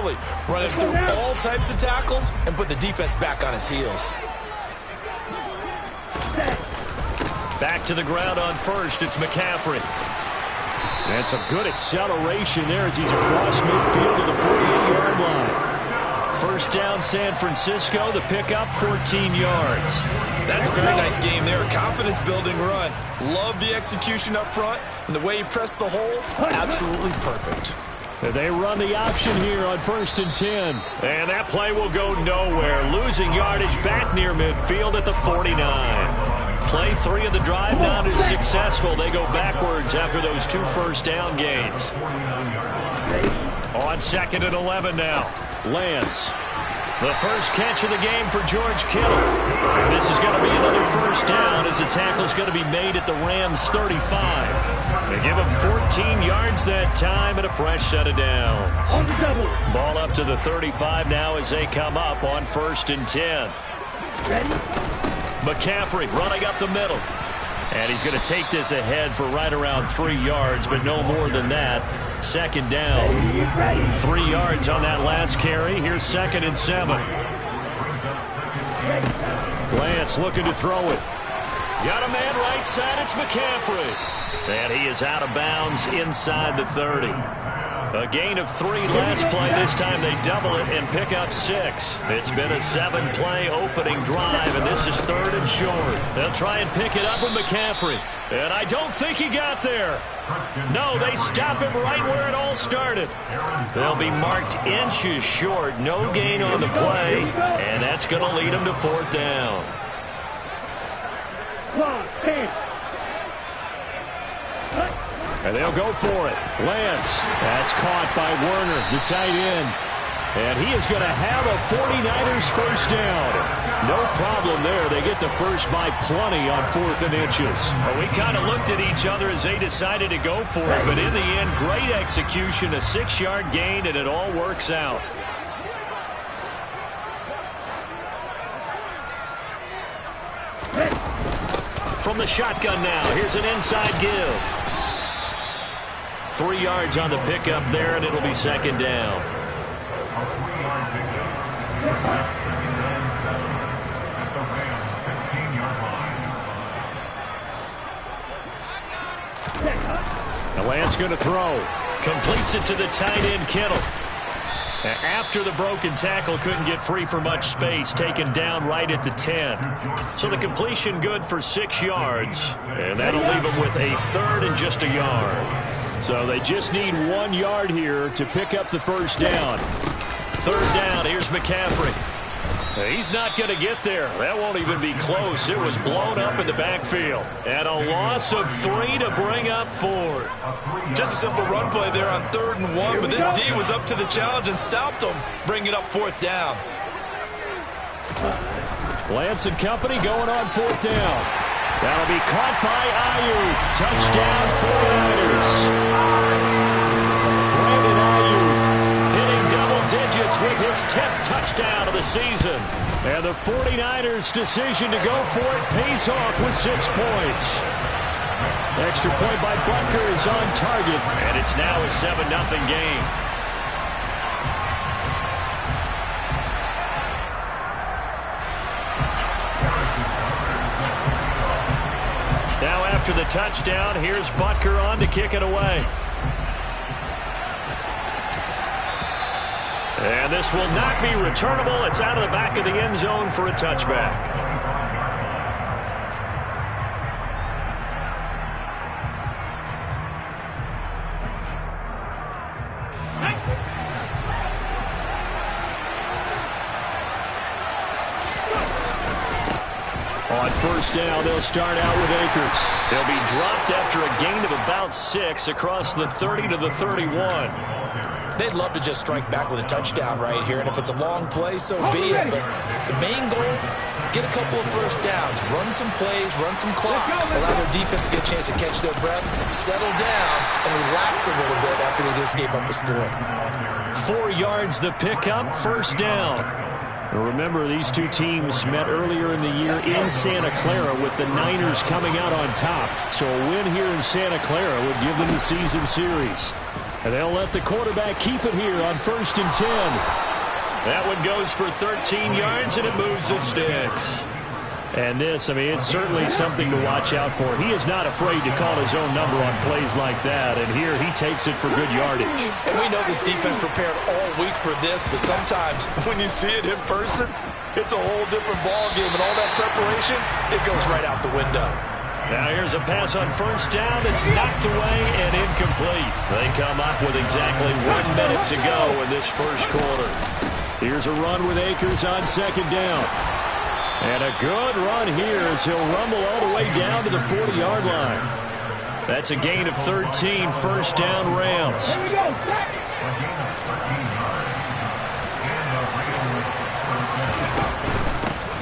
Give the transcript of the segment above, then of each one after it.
early, running through all types of tackles and put the defense back on its heels. Back to the ground on first. It's McCaffrey. And some good acceleration there as he's across midfield to the 48-yard line. First down, San Francisco. The pickup, 14 yards. That's a very nice game there. Confidence-building run. Love the execution up front. And the way he pressed the hole, absolutely perfect. They run the option here on 1st and 10. And that play will go nowhere. Losing yardage back near midfield at the 49. Play 3 of the drive not as successful. They go backwards after those 2 first down gains. On 2nd and 11 now. Lance. The first catch of the game for George Kittle. This is going to be another first down as the tackle is going to be made at the Rams' 35. They give him 14 yards that time and a fresh set of downs. Ball up to the 35 now as they come up on 1st and 10. McCaffrey running up the middle. And he's going to take this ahead for right around 3 yards, but no more than that. 2nd down. 3 yards on that last carry. Here's 2nd and 7. Lance looking to throw it. Got a man right side. It's McCaffrey. And he is out of bounds inside the 30. A gain of 3 last play. This time they double it and pick up 6. It's been a 7-play opening drive, and this is 3rd and short. They'll try and pick it up with McCaffrey. And I don't think he got there. No, they stop him right where it all started. They'll be marked inches short. No gain on the play, and that's going to lead them to 4th down. And they'll go for it. Lance. That's caught by Werner, the tight end. And he is going to have a 49ers first down. No problem there. They get the first by plenty on 4th and inches. Well, we kind of looked at each other as they decided to go for it. But in the end, great execution, a 6-yard gain, and it all works out. From the shotgun now, here's an inside give. 3 yards on the pickup there, and it'll be 2nd down. The Lance going to throw. Completes it to the tight end, Kittle. After the broken tackle, couldn't get free for much space, taken down right at the 10. So the completion good for 6 yards, and that'll leave them with a 3rd and just a yard. So they just need 1 yard here to pick up the first down. 3rd down, here's McCaffrey. He's not going to get there. That won't even be close. It was blown up in the backfield. And a loss of 3 to bring up 4th. Just a simple run play there on 3rd and 1, but this D was up to the challenge and stopped them, bringing up 4th down. Lance and company going on 4th down. That'll be caught by Ayuk. Touchdown 49ers. Brandon Ayuk hitting double digits with his 10th touchdown of the season. And the 49ers' decision to go for it pays off with 6 points. Extra point by Butker is on target. And it's now a 7-0 game. Now after the touchdown, here's Butker on to kick it away. And this will not be returnable. It's out of the back of the end zone for a touchback. On first down, they'll start out with Akers. They'll be dropped after a gain of about 6 across the 30 to the 31. They'd love to just strike back with a touchdown right here, and if it's a long play, so be it. But the main goal, get a couple of first downs, run some plays, run some clock, allow their defense to get a chance to catch their breath, settle down, and relax a little bit after they just gave up a score. 4 yards the pickup, first down. Remember, these two teams met earlier in the year in Santa Clara with the Niners coming out on top. So a win here in Santa Clara would give them the season series. And they'll let the quarterback keep it here on 1st and 10. That one goes for 13 yards, and it moves the sticks. And this, I mean, it's certainly something to watch out for. He is not afraid to call his own number on plays like that, and here he takes it for good yardage. And we know this defense prepared all week for this, but sometimes when you see it in person, it's a whole different ballgame, and all that preparation, it goes right out the window. Now here's a pass on 1st down. It's knocked away and incomplete. They come up with exactly 1 minute to go in this first quarter. Here's a run with Akers on 2nd down. And a good run here as he'll rumble all the way down to the 40-yard line. That's a gain of 13, 1st down Rams.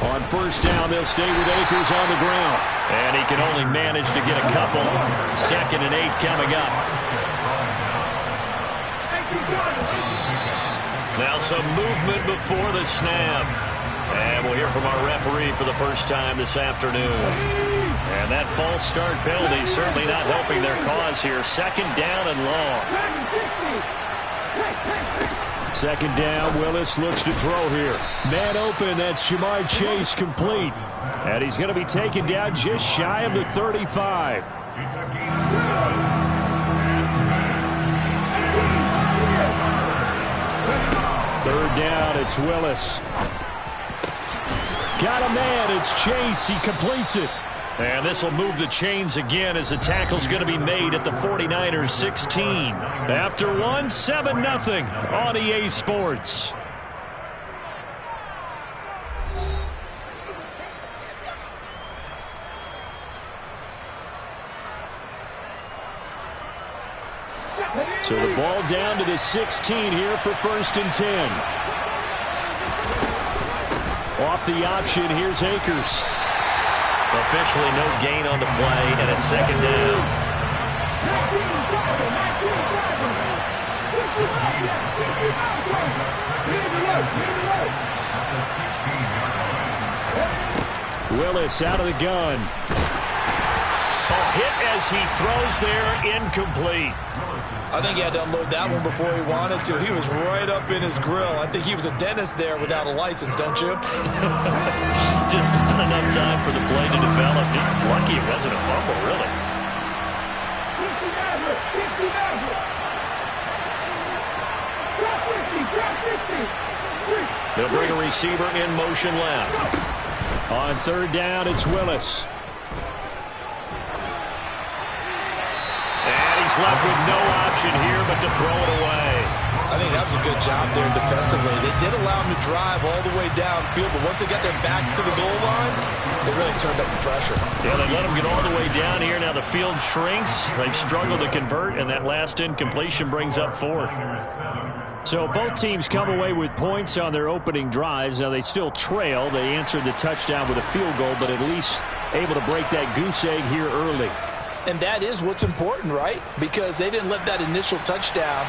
On 1st down, they'll stay with Akers on the ground. And he can only manage to get a couple. 2nd and 8 coming up. Now some movement before the snap. And we'll hear from our referee for the first time this afternoon. And that false start penalty certainly not helping their cause here. 2nd down and long. 2nd down, Willis looks to throw here. Man open, that's Jamar Chase complete. And he's going to be taken down just shy of the 35. 3rd down, it's Willis. Got a man, it's Chase, he completes it. And this will move the chains again as the tackle's going to be made at the 49ers 16. After one, 7-0 on EA Sports. So the ball down to the 16 here for 1st and 10. Off the option, here's Akers. Officially no gain on the play, and it's 2nd down. Willis out of the gun. A hit as he throws there, incomplete. I think he had to unload that one before he wanted to. He was right up in his grill. I think he was a dentist there without a license, don't you? Just not enough time for the play to develop. Lucky it wasn't a fumble, really. They'll bring a receiver in motion left. On 3rd down, it's Willis. He's left with no option here but to throw it away. I think that was a good job there defensively. They did allow him to drive all the way downfield, but once they got their backs to the goal line, they really turned up the pressure. Yeah, they let him get all the way down here. Now the field shrinks. They've struggled to convert, and that last incompletion brings up 4th. So both teams come away with points on their opening drives. Now they still trail. They answered the touchdown with a field goal, but at least able to break that goose egg here early. And that is what's important, right? Because they didn't let that initial touchdown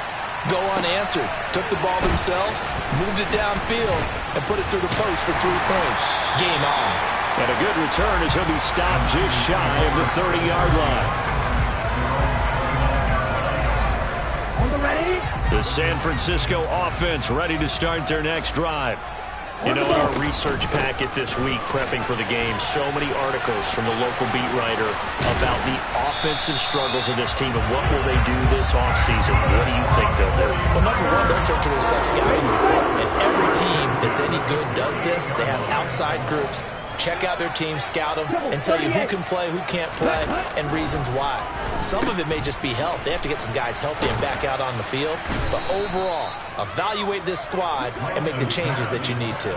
go unanswered. Took the ball themselves, moved it downfield, and put it through the post for 3 points. Game on. And a good return as he'll be stopped just shy of the 30-yard line. The San Francisco offense ready to start their next drive. You know, in our research packet this week, prepping for the game, so many articles from the local beat writer about the offensive struggles of this team and what will they do this offseason. What do you think they'll do? Well, number one, they'll turn to their self-scouting report. And every team that's any good does this. They have outside groups. Check out their team, scout them, and tell you who can play, who can't play, and reasons why. Some of it may just be health. They have to get some guys healthy and back out on the field. But overall, evaluate this squad and make the changes that you need to.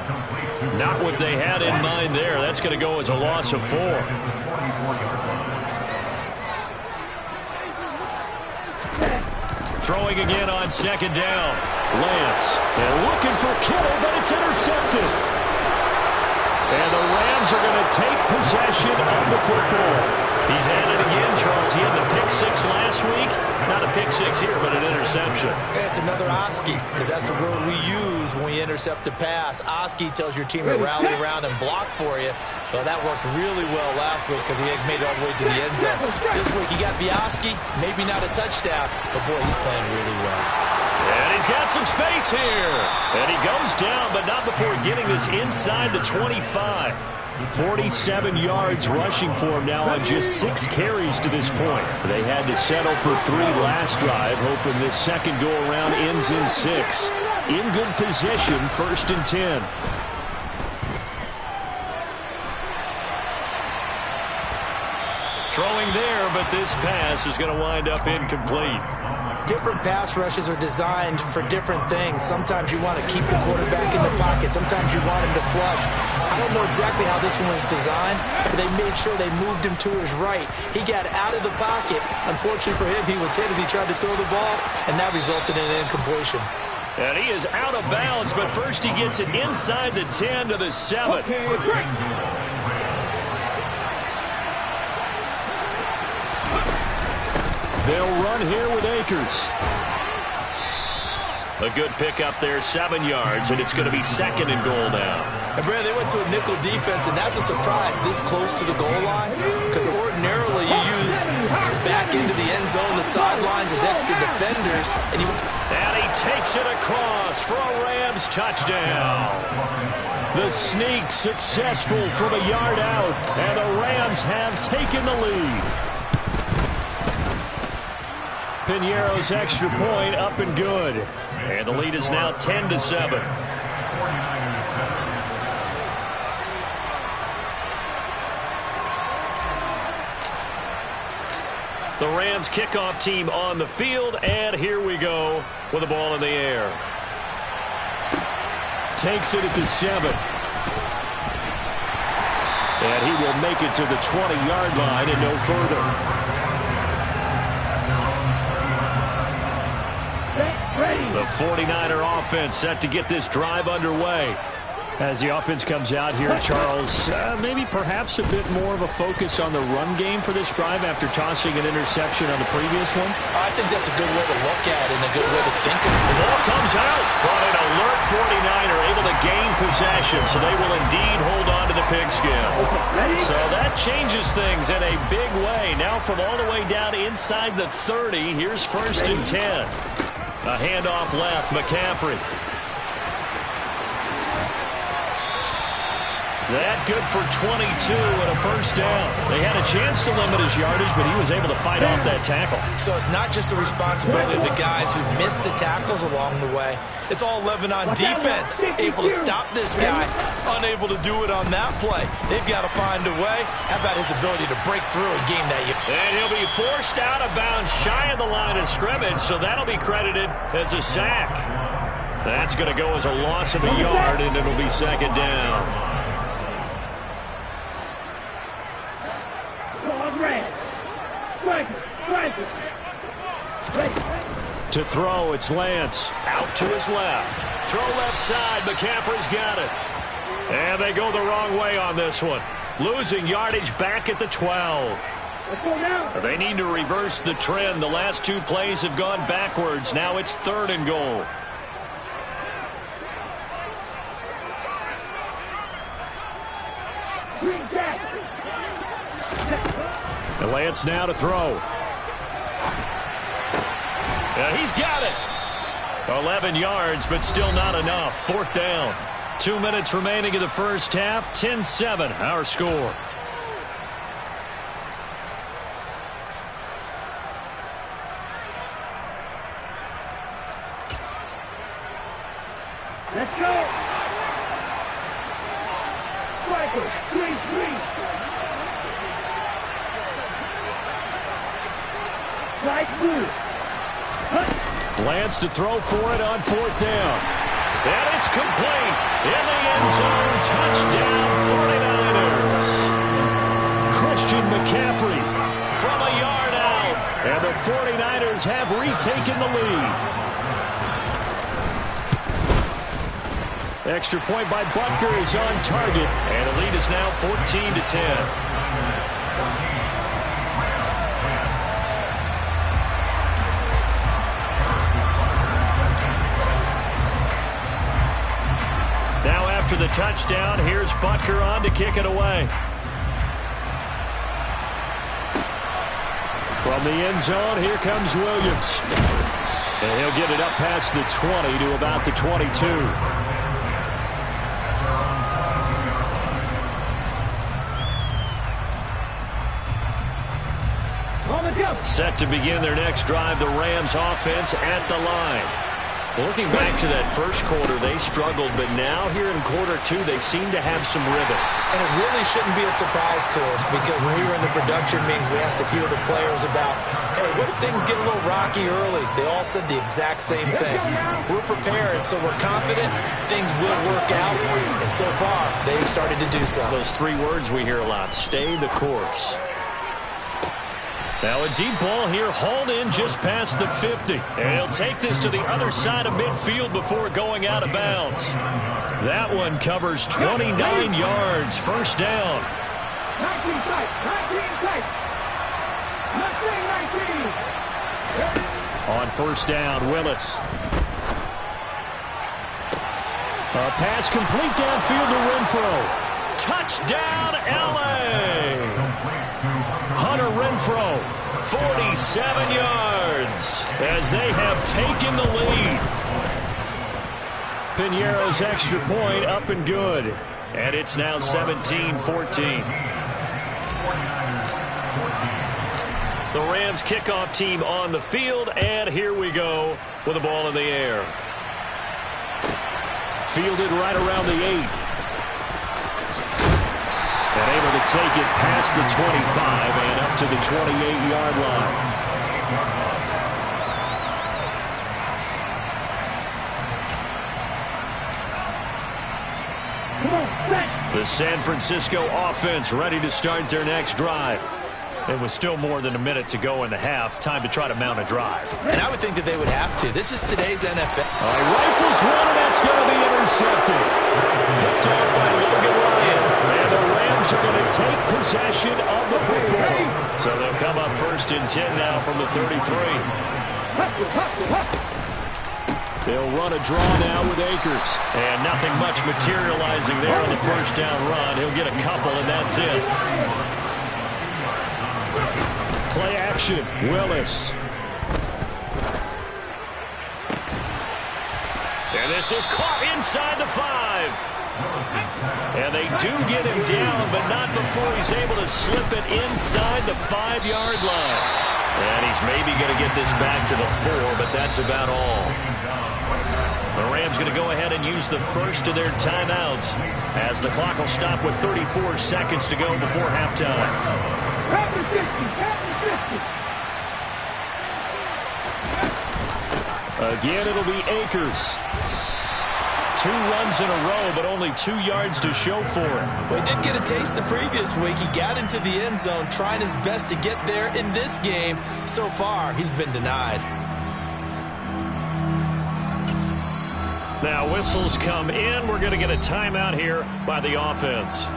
Not what they had in mind there. That's going to go as a loss of 4. Throwing again on 2nd down. Lance, they're looking for Kittle, but it's intercepted. And the Rams are going to take possession of the football. He's at it again, Charles. He had the pick-6 last week. Not a pick-6 here, but an interception. It's another Oski, because that's the word we use when we intercept a pass. Oski tells your team to rally around and block for you. Well, that worked really well last week because he made it all the way to the end zone. This week he got Oski, maybe not a touchdown, but boy, he's playing really well. And he's got some space here. And he goes down, but not before getting this inside the 25. 47 yards rushing for him now on just 6 carries to this point. They had to settle for 3 last drive, hoping this second go-around ends in 6. In good position, 1st and 10. Throwing there, but this pass is going to wind up incomplete. Different pass rushes are designed for different things. Sometimes you want to keep the quarterback in the pocket. Sometimes you want him to flush. I don't know exactly how this one was designed, but they made sure they moved him to his right. He got out of the pocket. Unfortunately for him, he was hit as he tried to throw the ball, and that resulted in an incompletion. And he is out of bounds, but first he gets it inside the 10 to the 7. They'll run here with Akers. A good pickup there, 7 yards, and it's going to be 2nd and goal now. And, Brad, they went to a nickel defense, and that's a surprise this close to the goal line because ordinarily you use the back end of the end zone, the sidelines as extra defenders. And he takes it across for a Rams touchdown. The sneak successful from a yard out, and the Rams have taken the lead. Piñeiro's extra point up and good. And the lead is now 10-7. The Rams kickoff team on the field, and here we go with the ball in the air. Takes it at the 7. And he will make it to the 20-yard line and no further. The 49er offense set to get this drive underway. As the offense comes out here, Charles, maybe perhaps a bit more of a focus on the run game for this drive after tossing an interception on the previous one? I think that's a good way to look at it and a good way to think of it. The ball comes out, but an alert 49er able to gain possession, so they will indeed hold on to the pigskin. So that changes things in a big way. Now from all the way down inside the 30, here's 1st and 10. A handoff left, McCaffrey. That good for 22 and a 1st down. They had a chance to limit his yardage, but he was able to fight off that tackle. So it's not just the responsibility of the guys who missed the tackles along the way. It's all 11 on defense, able to stop this guy, unable to do it on that play. They've got to find a way. How about his ability to break through and gain that? And he'll be forced out of bounds shy of the line of scrimmage, so that'll be credited as a sack. That's going to go as a loss of a yard, and it'll be 2nd down. To throw, it's Lance. Out to his left. Throw left side. McCaffrey's got it. And they go the wrong way on this one. Losing yardage back at the 12. They need to reverse the trend. The last 2 plays have gone backwards. Now it's 3rd and goal. And Lance now to throw. He's got it. 11 yards, but still not enough. 4th down. 2 minutes remaining in the first half. 10-7, our score. Let's go. Striker, 3-3. Right move. Lance to throw for it on 4th down. And it's complete. In the end zone. Touchdown 49ers. Christian McCaffrey from a yard out. And the 49ers have retaken the lead. Extra point by Butker is on target. And the lead is now 14-10. after the touchdown. Here's Butker on to kick it away. From the end zone, here comes Williams. And he'll get it up past the 20 to about the 22. Set to begin their next drive, the Rams offense at the line. Looking back to that first quarter, they struggled, but now here in quarter two, they seem to have some rhythm. And it really shouldn't be a surprise to us, because when we were in the production meetings, we asked a few of the players about, hey, what if things get a little rocky early? They all said the exact same thing. We're prepared, so we're confident things will work out, and so far, they've started to do so. Those three words we hear a lot: stay the course. Now a deep ball here, hauled in just past the 50. And he'll take this to the other side of midfield before going out of bounds. That one covers 29 yards. First down. 19 tight. On first down, Willis. A pass complete downfield to Renfro. Touchdown, L.A. Hunter Renfro, 47 yards as they have taken the lead. Piñeiro's extra point up and good. And it's now 17-14. The Rams kickoff team on the field, and here we go with the ball in the air. Fielded right around the 8. And able to take it past the 25 and up to the 28-yard line. The San Francisco offense ready to start their next drive. It was still more than a minute to go in the half. Time to try to mount a drive. And I would think that they would have to. This is today's NFL. Rifles one, and that's going to be intercepted. Picked off by Logan Ryan. And the Rams are going to take possession of the football. So they'll come up first and 10 now from the 33. They'll run a draw now with Akers. And nothing much materializing there on the first down run. He'll get a couple, and that's it. Play action, Willis. And this is caught inside the 5. And they do get him down, but not before he's able to slip it inside the 5-yard line. And he's maybe going to get this back to the 4, but that's about all. The Rams going to go ahead and use the first of their timeouts as the clock will stop with 34 seconds to go before halftime. Again, it'll be Akers. 2 runs in a row, but only 2 yards to show for it. Well, he did get a taste the previous week. He got into the end zone, trying his best to get there in this game. So far, he's been denied. Now, whistles come in. We're going to get a timeout here by the offense.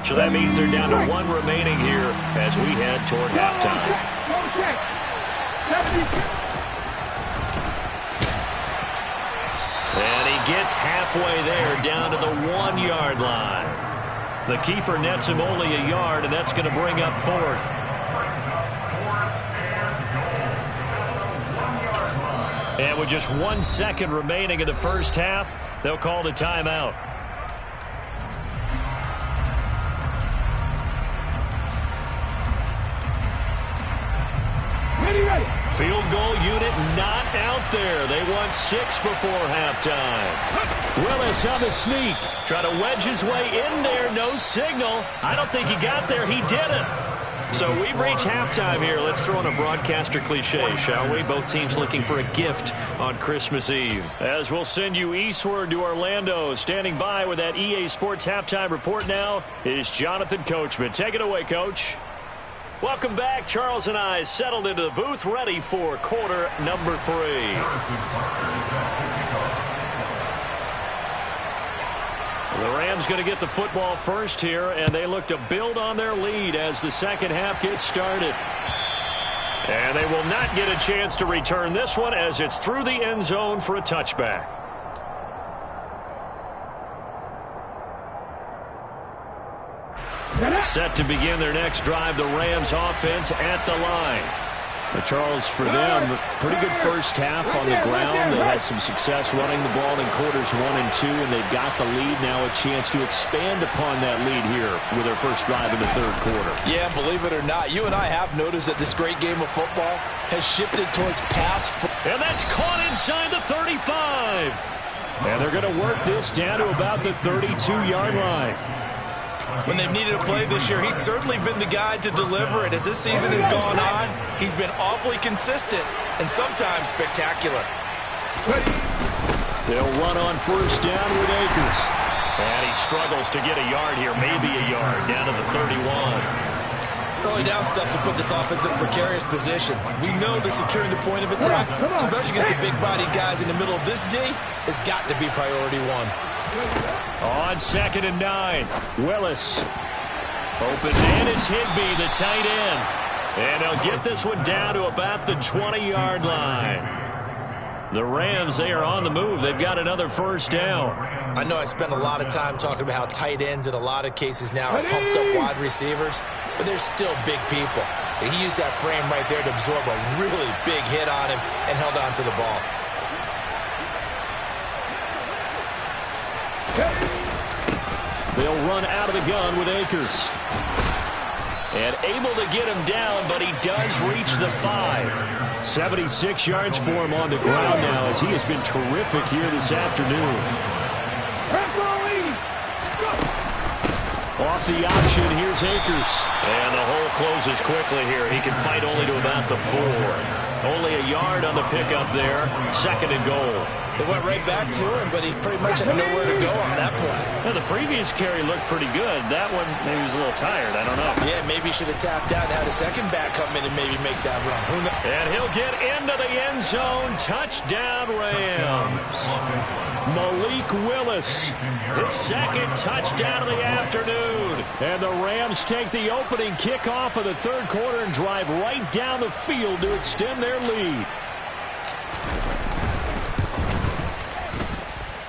So that means they're down to 1 remaining here as we head toward halftime. And he gets halfway there, down to the 1-yard line. The keeper nets him only a yard, and that's going to bring up 4th. And with just 1 second remaining in the first half, they'll call the timeout. Field goal unit not out there. They want 6 before halftime. Willis on the sneak. Try to wedge his way in there. No signal. I don't think he got there. He didn't. So we've reached halftime here. Let's throw in a broadcaster cliche, shall we? Both teams looking for a gift on Christmas Eve. As we'll send you eastward to Orlando. Standing by with that EA Sports halftime report now is Jonathan Coachman. Take it away, Coach. Welcome back. Charles and I settled into the booth, ready for quarter number 3. The Rams going to get the football first here, and they look to build on their lead as the second half gets started. And they will not get a chance to return this one as it's through the end zone for a touchback. Set to begin their next drive, the Rams offense at the line. Charles, for them, pretty good first half on the ground. They had some success running the ball in quarters 1 and 2, and they've got the lead. Now a chance to expand upon that lead here with their first drive in the third quarter. Yeah, believe it or not, you and I have noticed that this great game of football has shifted towards pass. And that's caught inside the 35. And they're going to work this down to about the 32-yard line. When they've needed a play this year, he's certainly been the guy to deliver it. As this season has gone on, he's been awfully consistent and sometimes spectacular. They'll run on first down with Akers. And he struggles to get a yard here, maybe a yard, down to the 31. Early down stuff to put this offense in a precarious position. We know that securing the point of attack, especially against the big-bodied guys in the middle of this D, has got to be priority one. On 2nd and 9, Willis. Open man is Higbee, the tight end. And he'll get this one down to about the 20-yard line. The Rams, they are on the move. They've got another first down. I know I spent a lot of time talking about how tight ends in a lot of cases now are pumped up wide receivers, but they're still big people. And he used that frame right there to absorb a really big hit on him and held on to the ball. They'll run out of the gun with Akers. And able to get him down, but he does reach the 5. 76 yards for him on the ground now, as he has been terrific here this afternoon. Off the option, here's Akers. And the hole closes quickly here. He can fight only to about the 4. Only a yard on the pickup there. 2nd and goal. They went right back to him, but he pretty much had nowhere to go on that play. Well, the previous carry looked pretty good. That one, maybe he was a little tired. I don't know. Yeah, maybe he should have tapped out and had a second back come in and maybe make that run. Who knows? And he'll get into the end zone. Touchdown, Rams. Malik Willis, his 2nd touchdown of the afternoon. And the Rams take the opening kickoff of the third quarter and drive right down the field to extend their lead.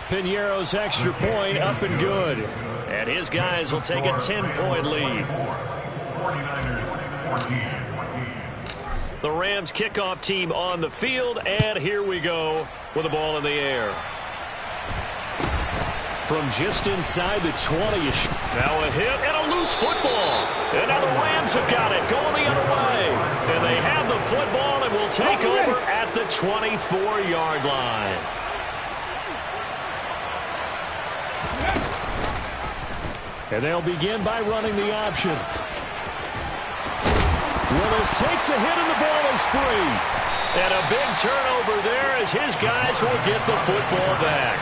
Piñeiro's extra point up and good. And his guys will take a 10-point lead. The Rams kickoff team on the field, and here we go with the ball in the air. From just inside the 20. Now a hit and a loose football. And now the Rams have got it going the other way. And they have the football and will take over at the 24-yard line. And they'll begin by running the option. Willis takes a hit and the ball is free. And a big turnover there as his guys will get the football back.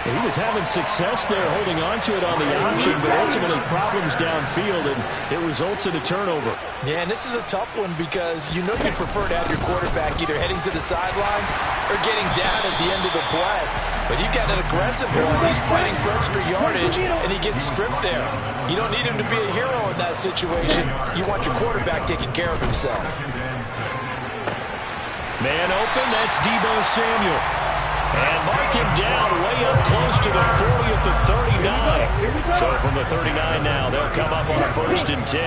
He was having success there holding on to it on the option, but ultimately problems downfield, and it results in a turnover. Yeah, and this is a tough one because you know you'd prefer to have your quarterback either heading to the sidelines or getting down at the end of the play. But you've got an aggressive one. He's fighting for extra yardage, and he gets stripped there. You don't need him to be a hero in that situation. You want your quarterback taking care of himself. Man open, that's Deebo Samuel. And mark him down way up close to the 40 at the 39. So from the 39 now, they'll come up on a 1st and 10.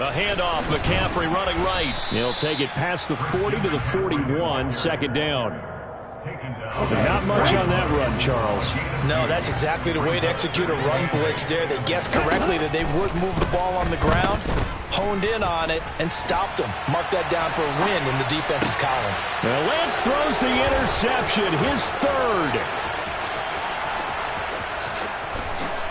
A handoff, McCaffrey running right. He'll take it past the 40 to the 41, 2nd down. Not much on that run, Charles. No, that's exactly the way to execute a run blitz there. They guessed correctly that they would move the ball on the ground, honed in on it, and stopped them. Mark that down for a win in the defense's column. Now Lance throws the interception, his 3rd.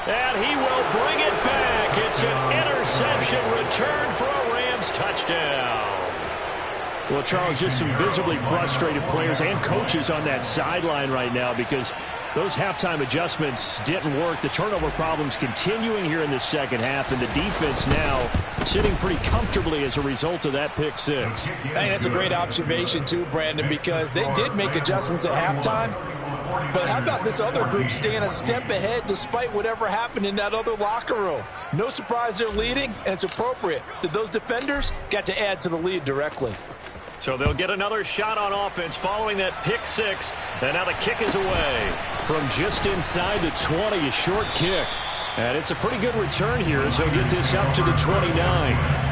And he will bring it back. It's an interception return for a Rams touchdown. Well, Charles, just some visibly frustrated players and coaches on that sideline right now because those halftime adjustments didn't work. The turnover problems continuing here in the second half, and the defense now sitting pretty comfortably as a result of that pick 6. Hey, that's a great observation too, Brandon, because they did make adjustments at halftime. But how about this other group staying a step ahead despite whatever happened in that other locker room? No surprise they're leading, and it's appropriate that those defenders got to add to the lead directly. So they'll get another shot on offense following that pick 6. And now the kick is away. From just inside the 20, a short kick. And it's a pretty good return here as he'll get this up to the 29.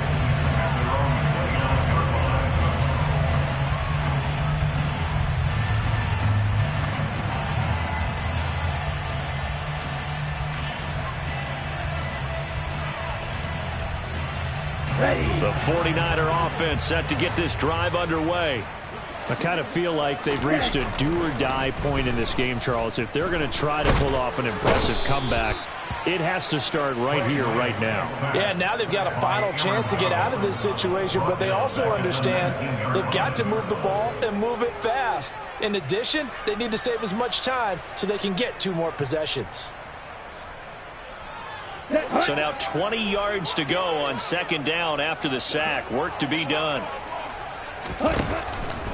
The 49er offense set to get this drive underway. I kind of feel like they've reached a do-or-die point in this game, Charles. If they're going to try to pull off an impressive comeback, it has to start right here, right now. Yeah, now they've got a final chance to get out of this situation, but they also understand they've got to move the ball and move it fast. In addition, they need to save as much time so they can get 2 more possessions. So now 20 yards to go on second down after the sack. Work to be done.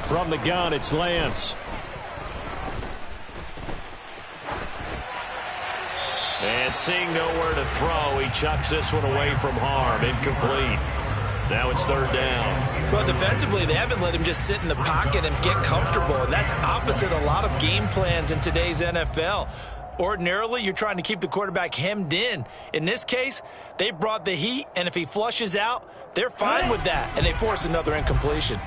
From the gun, it's Lance. And seeing nowhere to throw, he chucks this one away from harm. Incomplete. Now it's third down. Well, defensively, they haven't let him just sit in the pocket and get comfortable, and that's opposite a lot of game plans in today's NFL. Ordinarily, you're trying to keep the quarterback hemmed in. In this case, they brought the heat, and if he flushes out, they're fine with that, and they force another incompletion.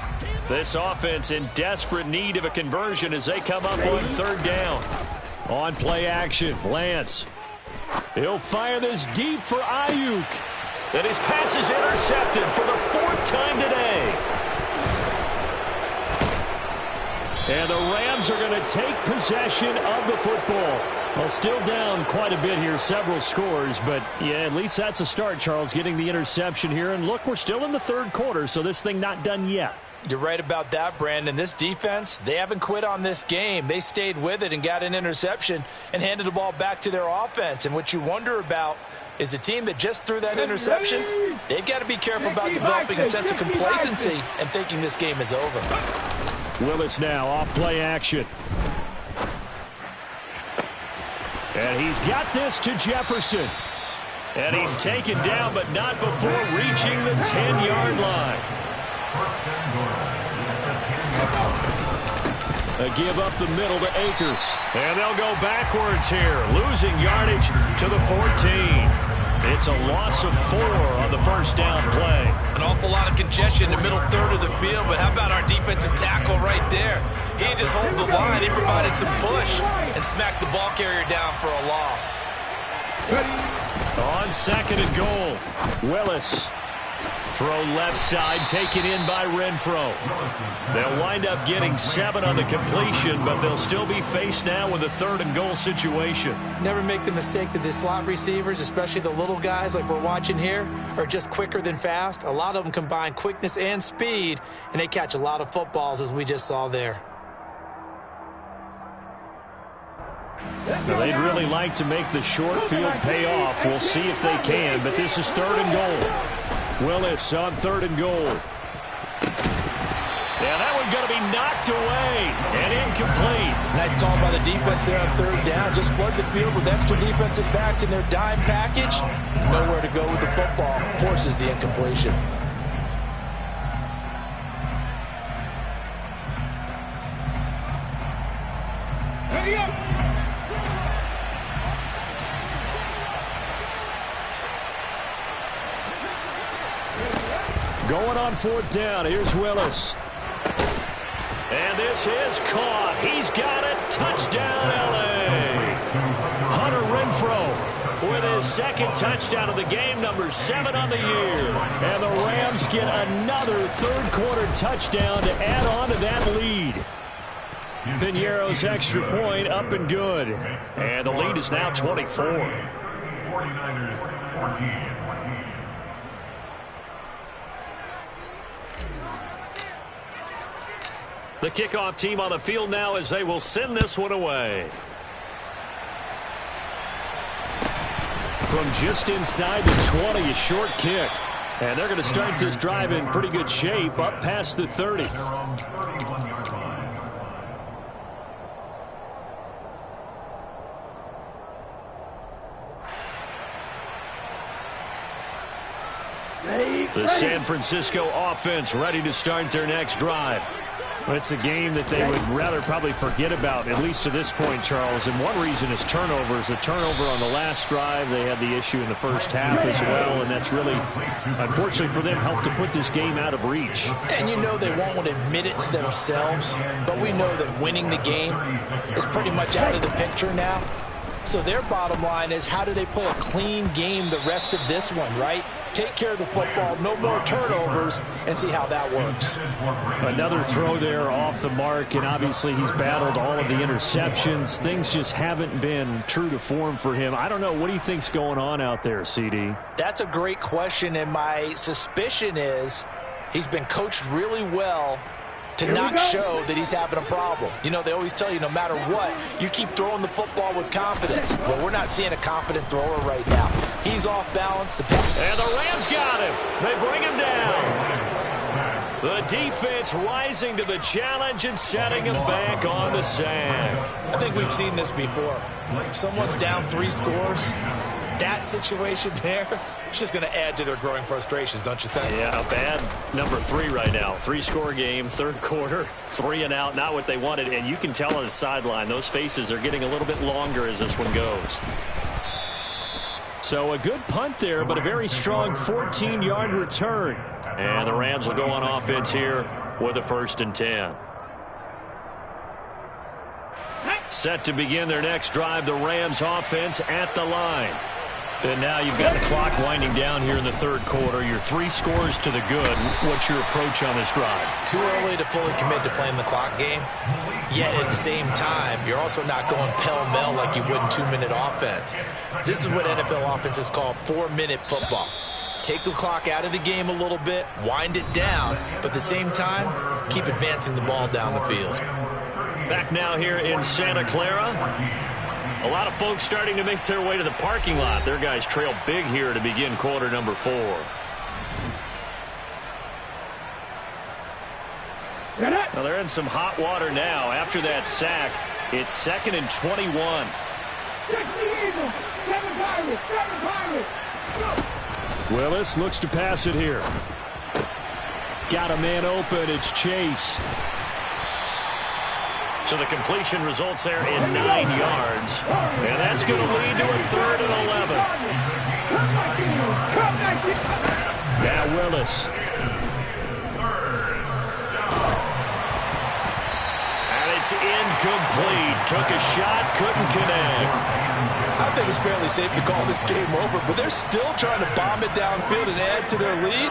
This offense in desperate need of a conversion as they come up on third down. On play action, Lance. He'll fire this deep for Ayuk. And his pass is intercepted for the 4th time today. And the Rams are going to take possession of the football. Well, still down quite a bit here, several scores, but yeah, at least that's a start, Charles, getting the interception here. And look, we're still in the third quarter, so this thing not done yet. You're right about that, Brandon. This defense, they haven't quit on this game. They stayed with it and got an interception and handed the ball back to their offense. And what you wonder about is the team that just threw that interception, they've got to be careful about developing a sense of complacency and thinking this game is over. Willis now off play action. And he's got this to Jefferson. And he's taken down, but not before reaching the 10-yard line. A give up the middle to Akers. And they'll go backwards here, losing yardage to the 14. It's a loss of 4 on the first down play. An awful lot of congestion in the middle third of the field, but how about our defensive tackle right there? He didn't just hold the line, he provided some push and smacked the ball carrier down for a loss. On second and goal, Willis. Throw left side, taken in by Renfro. They'll wind up getting 7 on the completion, but they'll still be faced now with a 3rd and goal situation. Never make the mistake that the slot receivers, especially the little guys like we're watching here, are just quicker than fast. A lot of them combine quickness and speed, and they catch a lot of footballs, as we just saw there. Now, they'd really like to make the short field pay off. We'll see if they can, but this is 3rd and goal. Willis on 3rd and goal. Yeah, that one's going to be knocked away and incomplete. Nice call by the defense there on 3rd down. Just flood the field with extra defensive backs in their dime package. Nowhere to go with the football. Forces the incompletion. Going on 4th down. Here's Willis. And this is caught. He's got it. Touchdown, L.A. Hunter Renfro with his 2nd touchdown of the game, number 7 on the year. And the Rams get another 3rd quarter touchdown to add on to that lead. Piñeiro's extra point up and good. And the lead is now 24. 49ers 14. The kickoff team on the field now as they will send this one away. From just inside the 20, a short kick. And they're going to start this drive in pretty good shape, up past the 30. The San Francisco offense ready to start their next drive. It's a game that they would rather probably forget about, at least to this point, Charles. And one reason is turnovers. A turnover on the last drive. They had the issue in the first half as well, and that's really, unfortunately for them, helped to put this game out of reach. And you know they won't admit it to themselves, but we know that winning the game is pretty much out of the picture now. So their bottom line is, how do they play a clean game the rest of this one, right? Take care of the football, no more turnovers, and see how that works. Another throw there off the mark, and obviously he's battled all of the interceptions. Things just haven't been true to form for him. I don't know. What do you think's going on out there, CD? That's a great question, and my suspicion is he's been coached really well to not show that he's having a problem. You know, they always tell you no matter what, you keep throwing the football with confidence. Well, we're not seeing a confident thrower right now. He's off balance. And the Rams got him. They bring him down. The defense rising to the challenge and setting him back on the sack. I think we've seen this before. Someone's down 3 scores. That situation there, it's just going to add to their growing frustrations, don't you think? Yeah, a bad number 3 right now. 3-score game, third quarter, 3 and out, not what they wanted. And you can tell on the sideline, those faces are getting a little bit longer as this one goes. So a good punt there, but a very strong 14-yard return. And the Rams will go on offense here with a 1st and 10. Set to begin their next drive, the Rams offense at the line. And now you've got the clock winding down here in the third quarter. You're 3 scores to the good. What's your approach on this drive? Too early to fully commit to playing the clock game. Yet at the same time, you're also not going pell-mell like you would in 2-minute offense. This is what NFL offenses call 4-minute football. Take the clock out of the game a little bit, wind it down, but at the same time, keep advancing the ball down the field. Back now here in Santa Clara. A lot of folks starting to make their way to the parking lot. Their guys trail big here to begin quarter number 4. Now they're in some hot water now. After that sack, it's 2nd and 21. Willis looks to pass it here. Got a man open. It's Chase. So the completion results there in 9 yards. And that's going to lead to a 3rd and 11. Now Willis. And it's incomplete. Took a shot, couldn't connect. I think it's fairly safe to call this game over, but they're still trying to bomb it downfield and add to their lead.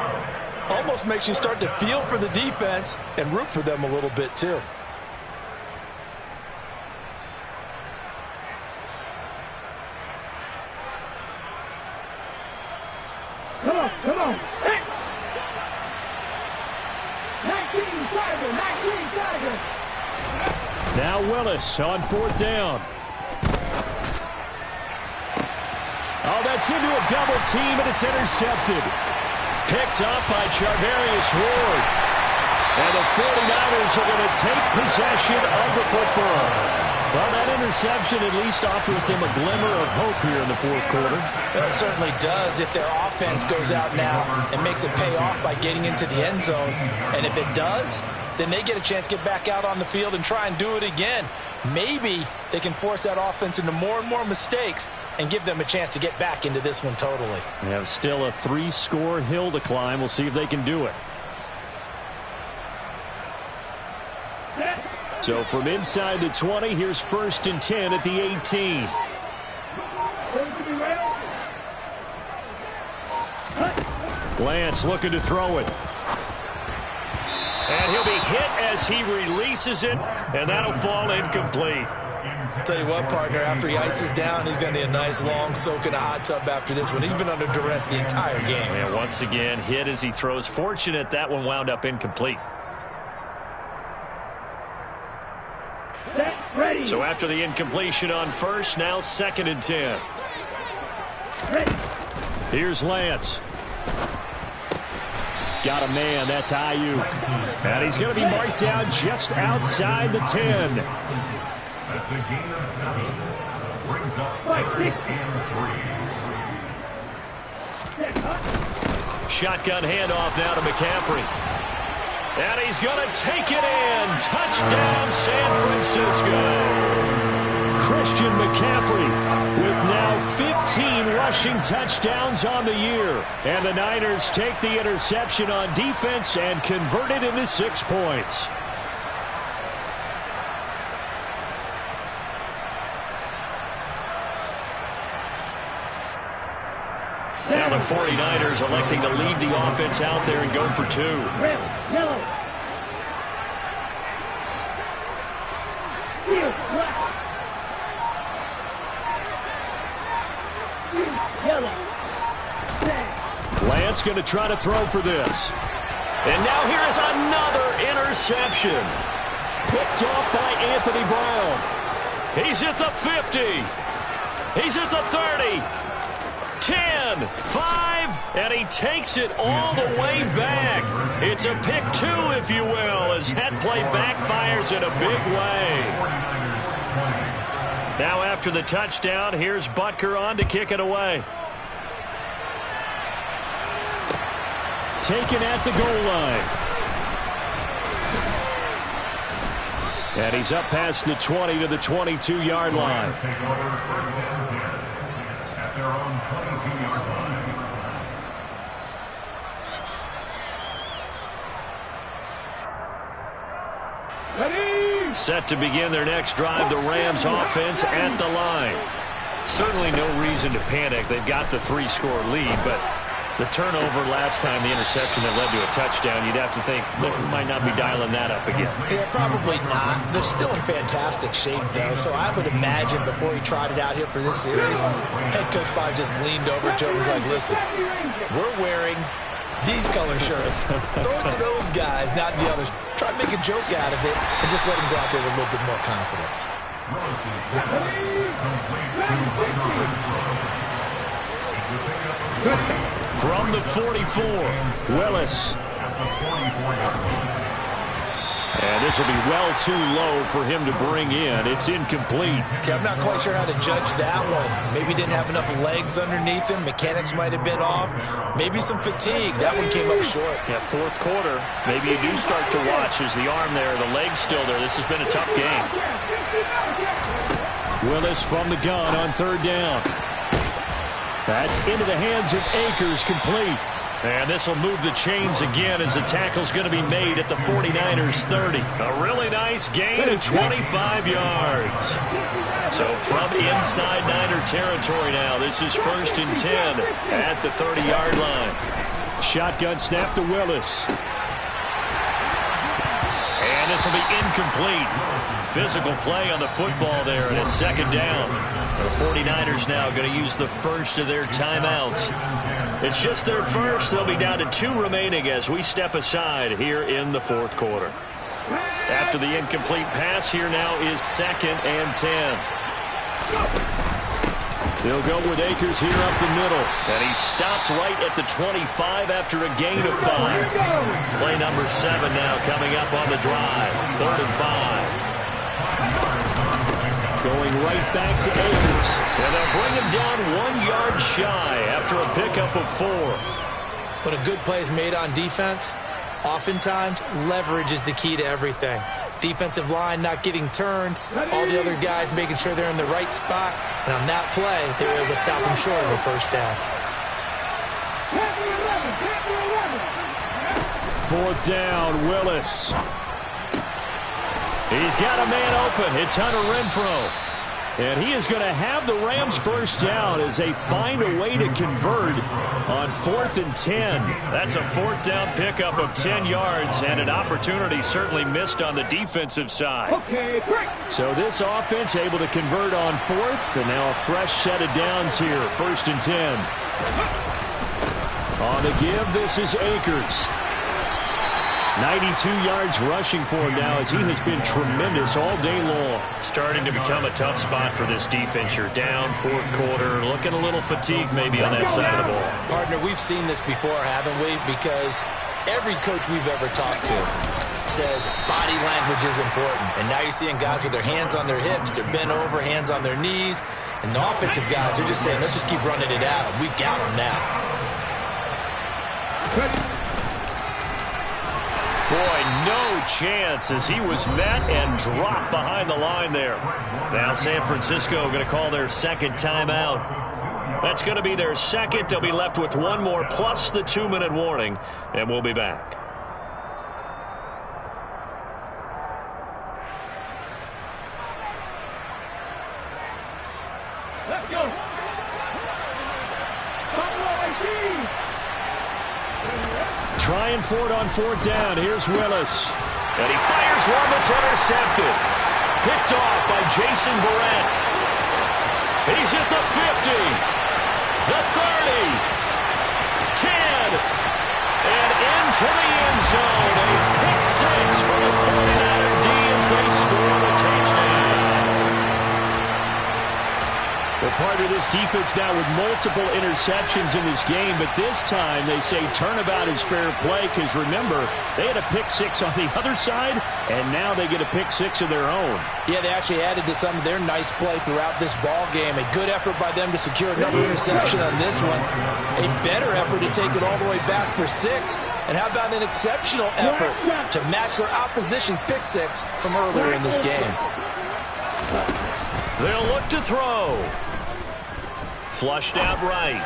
Almost makes you start to feel for the defense and root for them a little bit too. Come on. Hey. 19 Tiger. Now Willis on 4th down. Oh, that's into a double team, and it's intercepted. Picked up by Charvarius Ward. And the 49ers are going to take possession of the football. Well, that interception at least offers them a glimmer of hope here in the fourth quarter. It certainly does if their offense goes out now and makes it pay off by getting into the end zone. And if it does, then they get a chance to get back out on the field and try and do it again. Maybe they can force that offense into more and more mistakes and give them a chance to get back into this one totally. They have still a 3-score hill to climb. We'll see if they can do it. So from inside the 20, here's 1st and 10 at the 18. Lance looking to throw it. And he'll be hit as he releases it, and that'll fall incomplete. Tell you what, partner, after he ices down, he's going to need a nice long soak in a hot tub after this one. He's been under duress the entire game. And once again, hit as he throws. Fortunate that one wound up incomplete. So after the incompletion on 1st, now 2nd and 10. Here's Lance. Got a man, that's Ayuk. And he's going to be marked down just outside the 10. That's a gain of 7. Brings up 3rd and 3. Shotgun handoff now to McCaffrey. And he's going to take it in. Touchdown, San Francisco. Christian McCaffrey with now 15 rushing touchdowns on the year. And the Niners take the interception on defense and convert it into 6 points. Now the 49ers electing to lead the offense out there and go for 2. Red, yellow. Shield, black. Yellow. Lance going to try to throw for this. And now here is another interception. Picked off by Anthony Brown. He's at the 50. He's at the 30. 10, 5, and he takes it all the way back. It's a pick 2, if you will, as that play backfires in a big way. Now after the touchdown, here's Butker on to kick it away. Taken at the goal line. And he's up past the 20 to the 22-yard line. Their own 22-yard line. Ready? Set to begin their next drive, the Rams offense at the line. Certainly no reason to panic. They've got the 3-score lead, but the turnover last time, the interception that led to a touchdown, you'd have to think they might not be dialing that up again. Yeah, probably not. They're still in fantastic shape, though, so I would imagine before he trotted out here for this series, head coach probably just leaned over to him and was like, listen, we're wearing these color shirts. Throw it to those guys, not the others. Try to make a joke out of it and just let him go out there with a little bit more confidence. From the 44, Willis. And this will be well too low for him to bring in. It's incomplete. Okay, I'm not quite sure how to judge that one. Maybe didn't have enough legs underneath him. Mechanics might have been off. Maybe some fatigue. That one came up short. Yeah, 4th quarter. Maybe you do start to watch as the arm there, the leg's still there. This has been a tough game. Willis from the gun on 3rd down. That's into the hands of Akers, complete. And this will move the chains again as the tackle's going to be made at the 49ers 30. A really nice gain of 25 yards. So from inside Niner territory now, this is 1st and 10 at the 30-yard line. Shotgun snap to Willis. And this will be incomplete. Physical play on the football there, and it's 2nd down. The 49ers now going to use the first of their timeouts. It's just their first. They'll be down to 2 remaining as we step aside here in the 4th quarter. After the incomplete pass, here now is 2nd and 10. They'll go with Akers here up the middle. And he stopped right at the 25 after a gain of 5. Play number 7 now coming up on the drive. 3rd and 5. Going right back to Akers. And they'll bring him down 1 yard shy after a pickup of 4. When a good play is made on defense, oftentimes leverage is the key to everything. Defensive line not getting turned, all the other guys making sure they're in the right spot, and on that play, they were able to stop him short of a 1st down. 4th down, Willis. He's got a man open. It's Hunter Renfrow. And he is going to have the Rams 1st down as they find a way to convert on 4th and 10. That's a 4th down pickup of 10 yards and an opportunity certainly missed on the defensive side. Okay, break. So this offense able to convert on 4th, and now a fresh set of downs here, 1st and 10. On the give, this is Akers. 92 yards rushing for him now as he has been tremendous all day long. Starting to become a tough spot for this defense. You're down 4th quarter, looking a little fatigued maybe on that side of the ball. Partner, we've seen this before, haven't we? Because every coach we've ever talked to says body language is important. And now you're seeing guys with their hands on their hips, they're bent over, hands on their knees. And the offensive guys are just saying, let's just keep running it out. We've got them now. Boy, no chance as he was met and dropped behind the line there. Now San Francisco going to call their second timeout. That's going to be their second. They'll be left with one more plus the 2-minute warning, and we'll be back. Let's go. Trying for it on fourth down. Here's Willis. And he fires one that's intercepted. Picked off by Jason Verrett. He's at the 50, the 30, 10, and into the end zone. A pick six for the 49er D as they score the touchdown. Well, part of this defense now with multiple interceptions in this game, but this time they say turnabout is fair play because, remember, they had a pick six on the other side, and now they get a pick six of their own. Yeah, they actually added to some of their nice play throughout this ball game. A good effort by them to secure another interception on this one. A better effort to take it all the way back for 6. And how about an exceptional effort to match their opposition's pick six from earlier in this game? They'll look to throw. Flushed out right.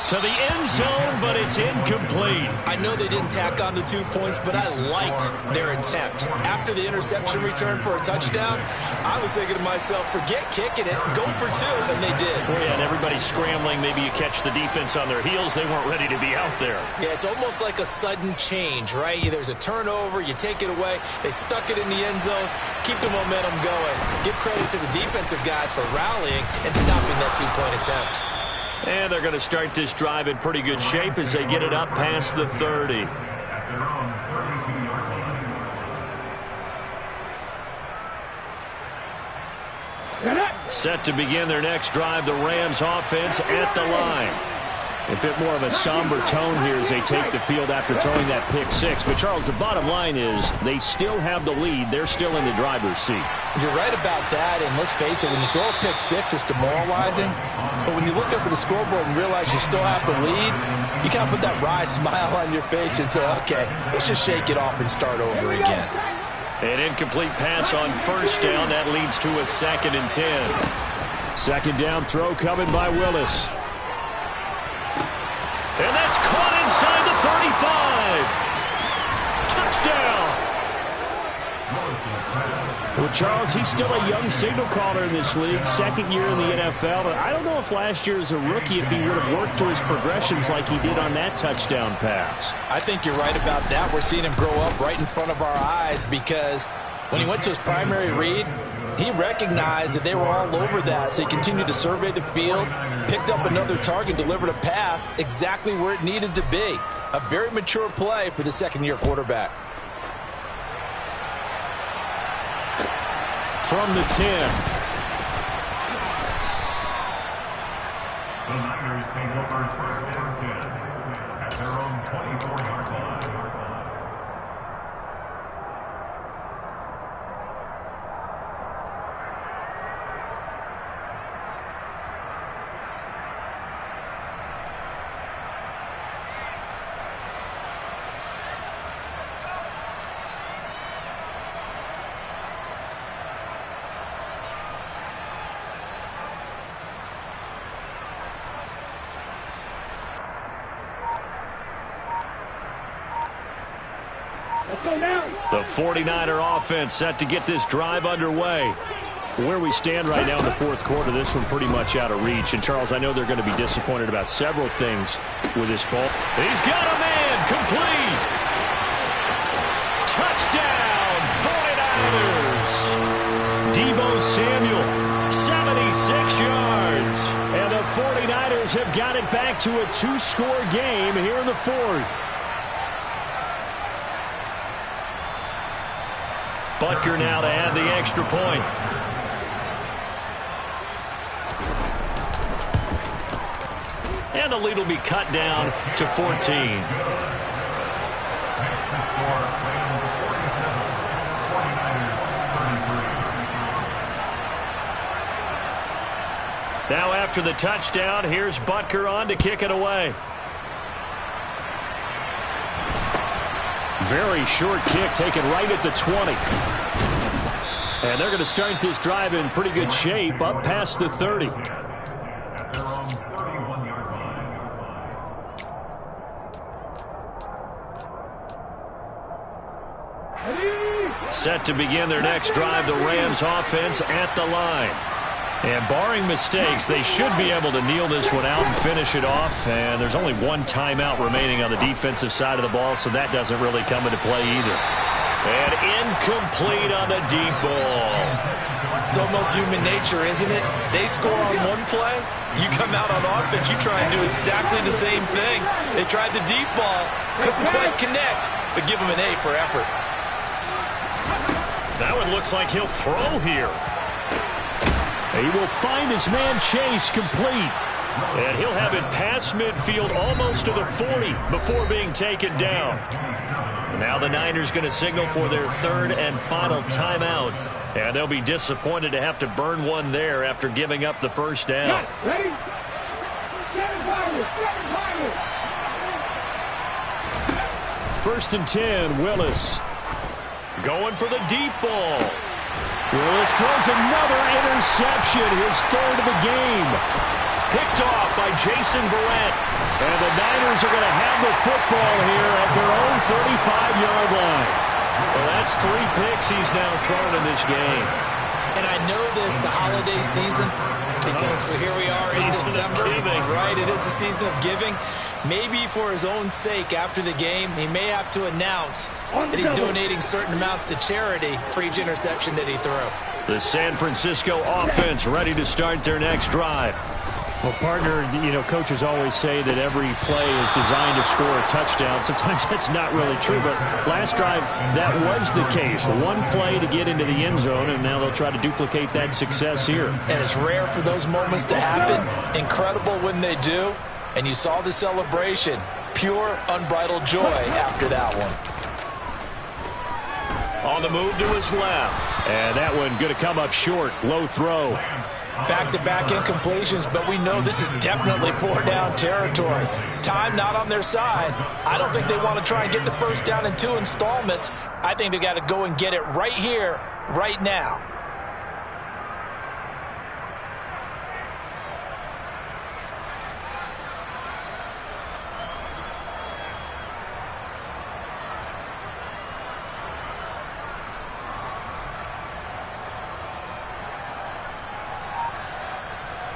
To the end zone, but it's incomplete. I know they didn't tack on the 2 points, but I liked their attempt. After the interception return for a touchdown, I was thinking to myself, forget kicking it, go for 2, and they did. Well, yeah, and everybody's scrambling. Maybe you catch the defense on their heels. They weren't ready to be out there. Yeah, it's almost like a sudden change, right? There's a turnover, you take it away, they stuck it in the end zone, keep the momentum going. Give credit to the defensive guys for rallying and stopping that 2-point attempt. And they're going to start this drive in pretty good shape as they get it up past the 30. Set to begin their next drive, the Rams offense at the line. A bit more of a somber tone here as they take the field after throwing that pick six. But, Charles, the bottom line is they still have the lead. They're still in the driver's seat. You're right about that, and let's face it, when you throw a pick six, it's demoralizing. But when you look up at the scoreboard and realize you still have the lead, you kind of put that wry smile on your face and say, okay, let's just shake it off and start over again. An incomplete pass on first down. That leads to a 2nd and 10. Second down throw coming by Willis. And that's caught inside the 35. Touchdown. Well, Charles, he's still a young signal caller in this league, second year in the NFL. But I don't know if last year as a rookie, if he would have worked through his progressions like he did on that touchdown pass. I think you're right about that. We're seeing him grow up right in front of our eyes because when he went to his primary read, he recognized that they were all over that, so he continued to survey the field, picked up another target, delivered a pass exactly where it needed to be. A very mature play for the second-year quarterback. From the 10. The Niners take over first and 10 at their own 24-yard line. The 49er offense set to get this drive underway. Where we stand right now in the fourth quarter, this one pretty much out of reach. And, Charles, I know they're going to be disappointed about several things with this ball. He's got a man complete. Touchdown, 49ers. Deebo Samuel, 76 yards. And the 49ers have got it back to a 2-score game here in the fourth. Butker now to add the extra point. And the lead will be cut down to 14. Now after the touchdown, here's Butker on to kick it away. Very short kick taken right at the 20. And they're going to start this drive in pretty good shape up past the 30. At their own 31-yard line. Set to begin their next drive, the Rams offense at the line. And barring mistakes, they should be able to kneel this one out and finish it off. And there's only one timeout remaining on the defensive side of the ball, so that doesn't really come into play either. And incomplete on the deep ball. It's almost human nature, isn't it? They score on one play, you come out on offense, you try and do exactly the same thing. They tried the deep ball, couldn't quite connect, but give them an A for effort. That one looks like he'll throw here. He will find his man Chase complete. And he'll have it past midfield almost to the 40 before being taken down. Now the Niners going to signal for their third and final timeout. And they'll be disappointed to have to burn one there after giving up the first down. Ready? First and 10, Willis. Going for the deep ball. Willis throws another interception, his third of the game. Picked off by Jason Verrett. And the Niners are going to have the football here at their own 35-yard line. Well, that's 3 picks he's now thrown in this game. And I know this, the holiday season, because here we are in December. Right, it is the season of giving. Maybe for his own sake after the game, he may have to announce that he's donating certain amounts to charity for each interception that he threw. The San Francisco offense ready to start their next drive. Well, partner, you know, coaches always say that every play is designed to score a touchdown. Sometimes that's not really true, but last drive, that was the case. One play to get into the end zone, and now they'll try to duplicate that success here. And it's rare for those moments to happen. Incredible when they do. And you saw the celebration. Pure, unbridled joy after that one. On the move to his left. And that one going to come up short. Low throw. Back-to-back incompletions, but we know this is definitely 4-down territory. Time not on their side. I don't think they want to try and get the first down in 2 installments. I think they got to go and get it right here, right now.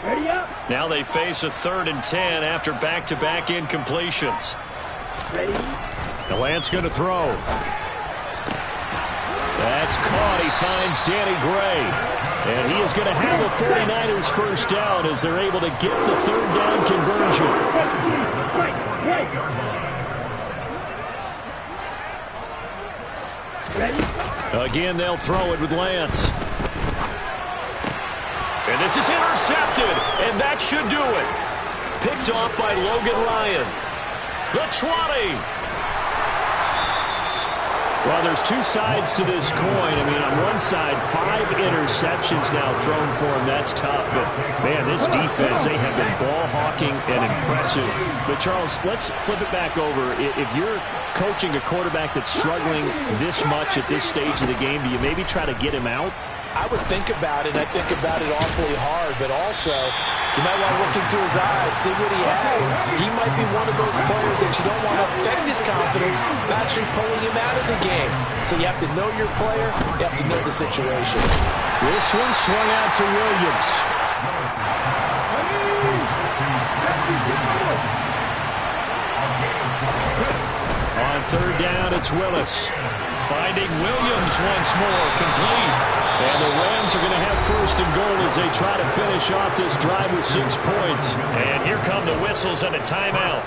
Ready up. Now they face a 3rd and 10 after back-to-back incompletions. Ready. The Lance going to throw. That's caught. He finds Danny Gray. And he is going to have the 49ers first down as they're able to get the 3rd down conversion. Ready. Again, they'll throw it with Lance. And this is intercepted, and that should do it. Picked off by Logan Ryan. The 20. Well, there's 2 sides to this coin. I mean, on one side, 5 interceptions now thrown for him. That's tough. But, man, this defense, they have been ball hawking and impressive. But, Charles, let's flip it back over. If you're coaching a quarterback that's struggling this much at this stage of the game, do you maybe try to get him out? I would think about it, and I think about it awfully hard, but also you might want to look into his eyes, see what he has. He might be one of those players that you don't want to affect his confidence by actually pulling him out of the game. So you have to know your player, you have to know the situation. This one swung out to Williams. On 3rd down, it's Willis. Finding Williams once more, complete. And the Rams are going to have 1st and goal as they try to finish off this drive with 6 points. And here come the whistles and a timeout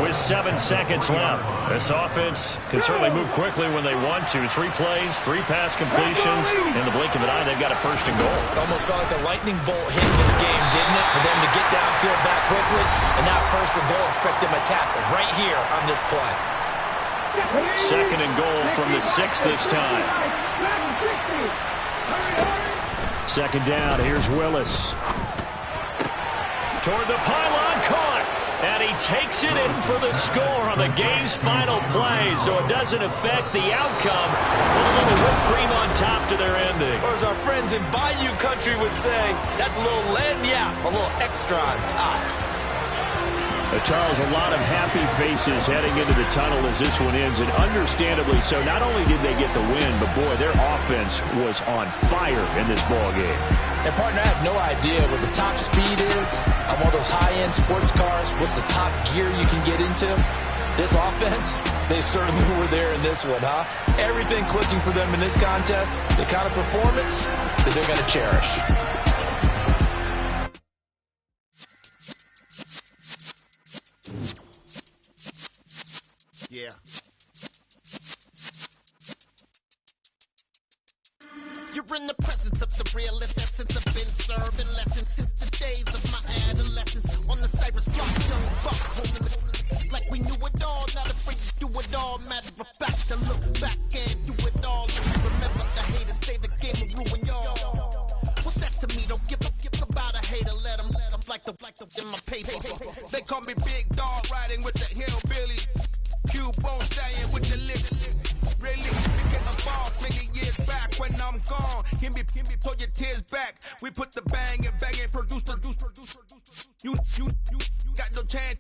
with 7 seconds left. This offense can certainly move quickly when they want to. 3 plays, 3 pass completions. In the blink of an eye, they've got a 1st and goal. It almost felt like a lightning bolt hit this game, didn't it? For them to get downfield that quickly. And now 1st and goal, expect them to tackle right here on this play. 2nd and goal from the 6 this time. 2nd down, here's Willis. Toward the pylon, caught. And he takes it in for the score on the game's final play, so it doesn't affect the outcome. With a little whipped cream on top to their ending. Or as our friends in Bayou Country would say, that's a little lagniappe, a little extra on top. Charles, a lot of happy faces heading into the tunnel as this one ends, and understandably so. Not only did they get the win, but boy, their offense was on fire in this ball game. And partner, I have no idea what the top speed is on one of those high-end sports cars. What's the top gear you can get into? This offense, they certainly were there in this one, huh? Everything clicking for them in this contest, the kind of performance that they're going to cherish. Yeah. You're in the presence of the realest essence. I've been serving lessons since the days of my adolescence. On the Cypress block, young buck holding the like we knew it all. Not afraid to do it all. Matter of fact, to look back and do it all. Remember the haters say the game will ruin y'all. What's that to me? Don't give about a hater. Let them like the in my paper. They call me Big Dog, riding with the hillbilly. Cubone staying with the lips. Really, get the ball many years back when I'm gone. Can be pull your tears back. We put the bang and produce. You got no chance to